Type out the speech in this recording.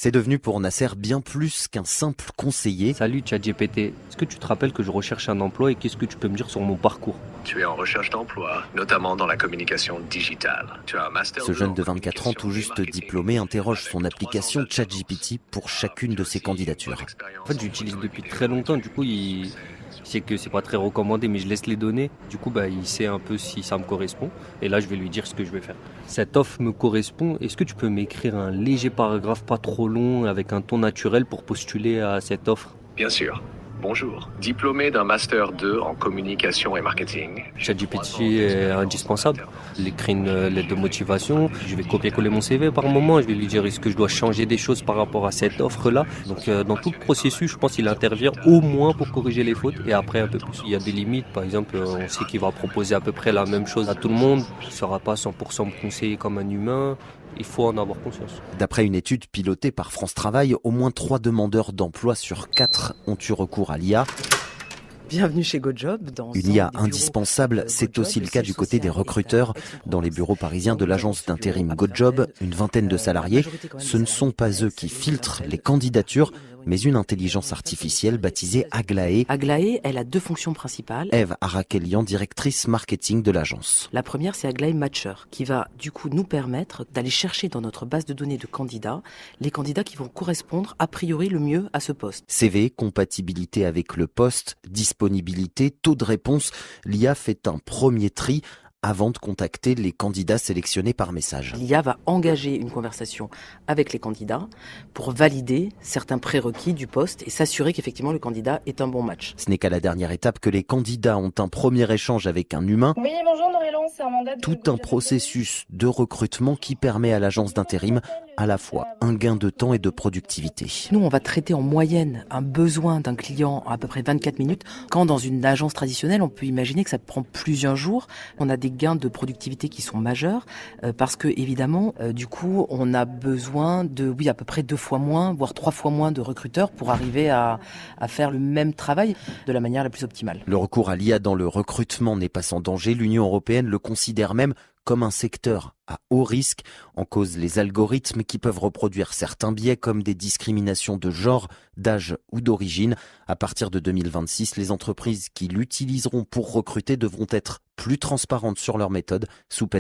C'est devenu pour Nasser bien plus qu'un simple conseiller. Salut ChatGPT, est-ce que tu te rappelles que je recherche un emploi et qu'est-ce que tu peux me dire sur mon parcours? Tu es en recherche d'emploi, notamment dans la communication digitale. Tu as un master. Ce jeune de 24 ans, tout juste diplômé, interroge son application ChatGPT pour chacune de ses candidatures. En fait, j'utilise depuis très longtemps, du coup, il sait que c'est pas très recommandé, mais je laisse les données. Du coup, il sait un peu si ça me correspond. Et là, je vais lui dire ce que je vais faire. Cette offre me correspond. Est-ce que tu peux m'écrire un léger paragraphe, pas trop long, avec un ton naturel pour postuler à cette offre? Bien sûr. Bonjour. Diplômé d'un Master 2 en communication et marketing. ChatGPT est indispensable. Il écrit une lettre de motivation. Je vais copier-coller mon CV par moment. Je vais lui dire est-ce que je dois changer des choses par rapport à cette offre-là. Donc dans tout le processus, je pense qu'il intervient au moins pour corriger les fautes et après un peu plus. Il y a des limites. Par exemple, on sait qu'il va proposer à peu près la même chose à tout le monde. Il ne sera pas 100% me conseiller comme un humain. Il faut en avoir conscience. D'après une étude pilotée par France Travail, au moins 3 demandeurs d'emploi sur 4 ont eu recours à l'IA. Bienvenue chez GoJob. Une IA indispensable, c'est aussi le cas du côté des recruteurs. Dans les bureaux parisiens de l'agence d'intérim GoJob, une vingtaine de salariés, ce ne sont pas eux qui filtrent les candidatures, mais une intelligence artificielle baptisée Aglaé. Aglaé, elle a 2 fonctions principales. Eve Arakelian, directrice marketing de l'agence. La première, c'est Aglaé Matcher, qui va du coup nous permettre d'aller chercher dans notre base de données de candidats, les candidats qui vont correspondre a priori le mieux à ce poste. CV, compatibilité avec le poste, disponibilité, taux de réponse, l'IA fait un premier tri avant de contacter les candidats sélectionnés par message. L'IA va engager une conversation avec les candidats pour valider certains prérequis du poste et s'assurer qu'effectivement le candidat est un bon match. Ce n'est qu'à la dernière étape que les candidats ont un premier échange avec un humain. Oui, bonjour Norélan, c'est Amanda. Tout un processus de recrutement qui permet à l'agence d'intérim à la fois un gain de temps et de productivité. Nous, on va traiter en moyenne un besoin d'un client en à peu près 24 minutes, quand dans une agence traditionnelle, on peut imaginer que ça prend plusieurs jours. On a des gains de productivité qui sont majeurs parce que évidemment, du coup, on a besoin de, à peu près 2 fois moins, voire 3 fois moins de recruteurs pour arriver à faire le même travail de la manière la plus optimale. Le recours à l'IA dans le recrutement n'est pas sans danger. L'Union européenne le considère même comme un secteur à haut risque, en cause les algorithmes qui peuvent reproduire certains biais comme des discriminations de genre, d'âge ou d'origine. À partir de 2026, les entreprises qui l'utiliseront pour recruter devront être plus transparentes sur leurs méthodes sous peine